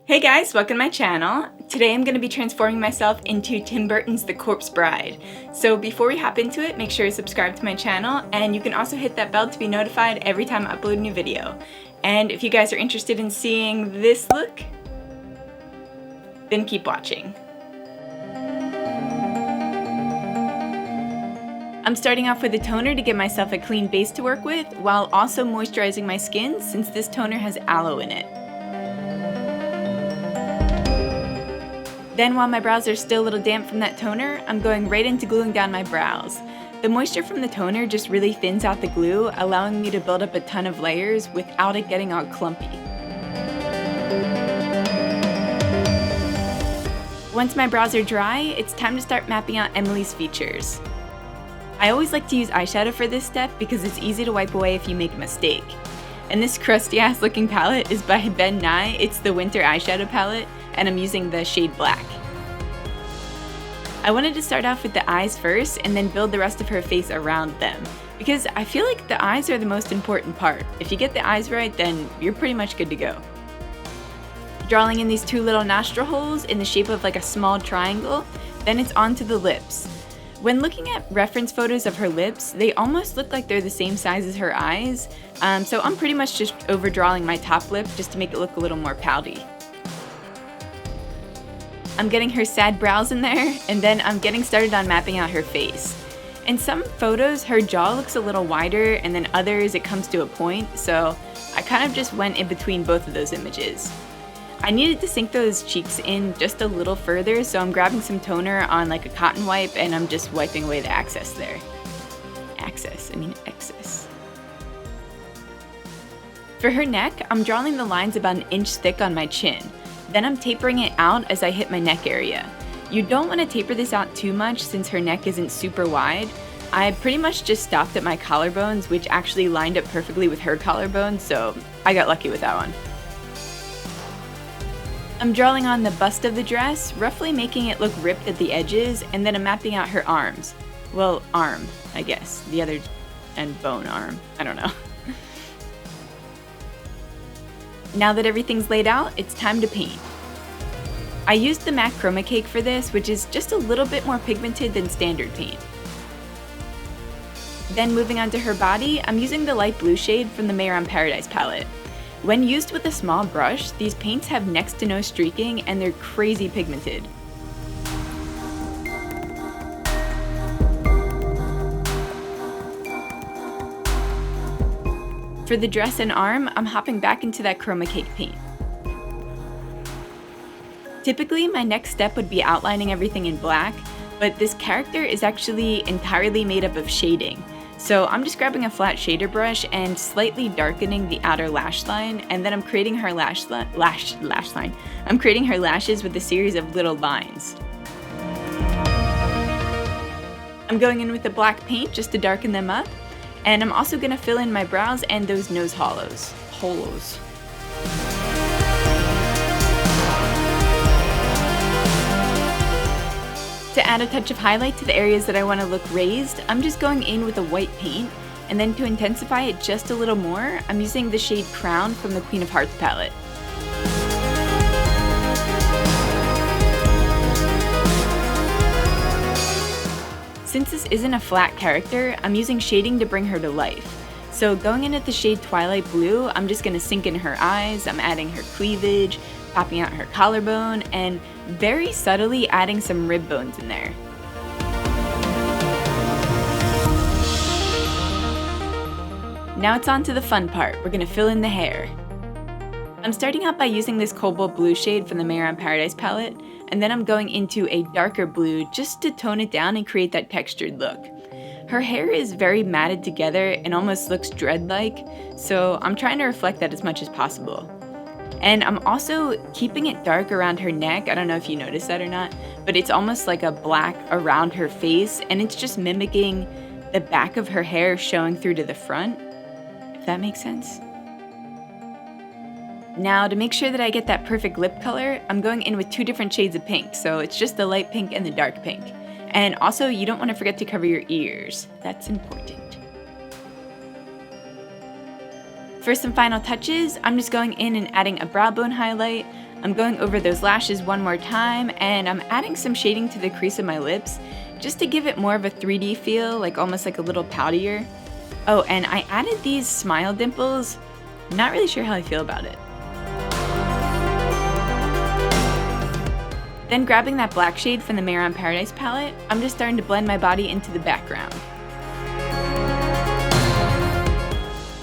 Hey guys, welcome to my channel. Today I'm going to be transforming myself into Tim Burton's The Corpse Bride. So before we hop into it, make sure you subscribe to my channel, and you can also hit that bell to be notified every time I upload a new video. And if you guys are interested in seeing this look, then keep watching. I'm starting off with a toner to give myself a clean base to work with, while also moisturizing my skin since this toner has aloe in it. Then while my brows are still a little damp from that toner, I'm going right into gluing down my brows. The moisture from the toner just really thins out the glue, allowing me to build up a ton of layers without it getting all clumpy. Once my brows are dry, it's time to start mapping out Emily's features. I always like to use eyeshadow for this step because it's easy to wipe away if you make a mistake. And this crusty ass looking palette is by Nye. It's the winter eyeshadow palette, and I'm using the shade black. I wanted to start off with the eyes first and then build the rest of her face around them, because I feel like the eyes are the most important part. If you get the eyes right, then you're pretty much good to go. Drawing in these two little nostril holes in the shape of like a small triangle, then it's on to the lips. When looking at reference photos of her lips, they almost look like they're the same size as her eyes, so I'm pretty much just overdrawing my top lip just to make it look a little more pouty. I'm getting her sad brows in there, and then I'm getting started on mapping out her face. In some photos, her jaw looks a little wider, and then others it comes to a point, so I kind of just went in between both of those images. I needed to sink those cheeks in just a little further, so I'm grabbing some toner on like a cotton wipe, and I'm just wiping away the excess there. Excess. For her neck, I'm drawing the lines about an inch thick on my chin. Then I'm tapering it out as I hit my neck area. You don't want to taper this out too much since her neck isn't super wide. I pretty much just stopped at my collarbones, which actually lined up perfectly with her collarbones, so I got lucky with that one. I'm drawing on the bust of the dress, roughly making it look ripped at the edges, and then I'm mapping out her arms. Well, arm, I guess. The other and bone arm. I don't know. Now that everything's laid out, it's time to paint. I used the MAC Chroma Cake for this, which is just a little bit more pigmented than standard paint. Then moving on to her body, I'm using the light blue shade from the Mehren Paradise palette. When used with a small brush, these paints have next to no streaking and they're crazy pigmented. For the dress and arm, I'm hopping back into that Chroma Cake paint. Typically, my next step would be outlining everything in black, but this character is actually entirely made up of shading. So I'm just grabbing a flat shader brush and slightly darkening the outer lash line, and then I'm creating her lash line. I'm creating her lashes with a series of little lines. I'm going in with the black paint just to darken them up. And I'm also going to fill in my brows and those nose holos. To add a touch of highlight to the areas that I want to look raised, I'm just going in with a white paint, and then to intensify it just a little more, I'm using the shade Crown from the Queen of Hearts palette. Since this isn't a flat character, I'm using shading to bring her to life. So going in at the shade Twilight Blue, I'm just going to sink in her eyes, I'm adding her cleavage, popping out her collarbone, and very subtly adding some rib bones in there. Now it's on to the fun part. We're going to fill in the hair. I'm starting out by using this cobalt blue shade from the Mehren Paradise palette, and then I'm going into a darker blue just to tone it down and create that textured look. Her hair is very matted together and almost looks dread-like, so I'm trying to reflect that as much as possible. And I'm also keeping it dark around her neck. I don't know if you noticed that or not, but it's almost like a black around her face, and it's just mimicking the back of her hair showing through to the front, if that makes sense. Now, to make sure that I get that perfect lip color, I'm going in with two different shades of pink, so it's just the light pink and the dark pink. And also, you don't want to forget to cover your ears. That's important. For some final touches, I'm just going in and adding a brow bone highlight. I'm going over those lashes one more time, and I'm adding some shading to the crease of my lips just to give it more of a 3D feel, like almost like a little poutier. Oh, and I added these smile dimples. Not really sure how I feel about it. Then grabbing that black shade from the Mehren Paradise palette, I'm just starting to blend my body into the background.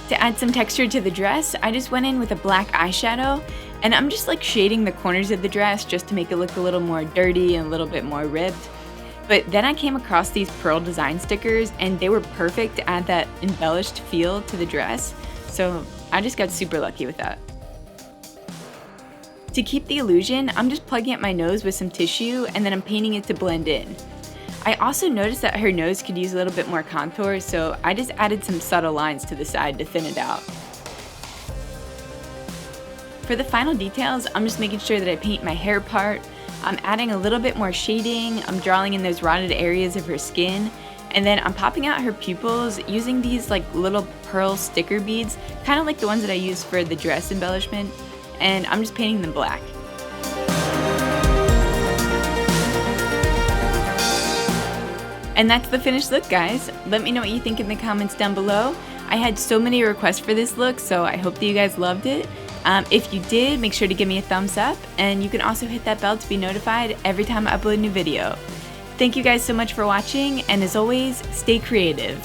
To add some texture to the dress, I just went in with a black eyeshadow, and I'm just like shading the corners of the dress just to make it look a little more dirty and a little bit more ribbed. But then I came across these pearl design stickers, and they were perfect to add that embellished feel to the dress, so I just got super lucky with that. To keep the illusion, I'm just plugging at my nose with some tissue, and then I'm painting it to blend in. I also noticed that her nose could use a little bit more contour, so I just added some subtle lines to the side to thin it out. For the final details, I'm just making sure that I paint my hair part. I'm adding a little bit more shading, I'm drawing in those rotted areas of her skin, and then I'm popping out her pupils using these like little pearl sticker beads, kind of like the ones that I used for the dress embellishment, and I'm just painting them black. And that's the finished look, guys. Let me know what you think in the comments down below. I had so many requests for this look, so I hope that you guys loved it. If you did, make sure to give me a thumbs up, and you can also hit that bell to be notified every time I upload a new video. Thank you guys so much for watching, and as always, stay creative.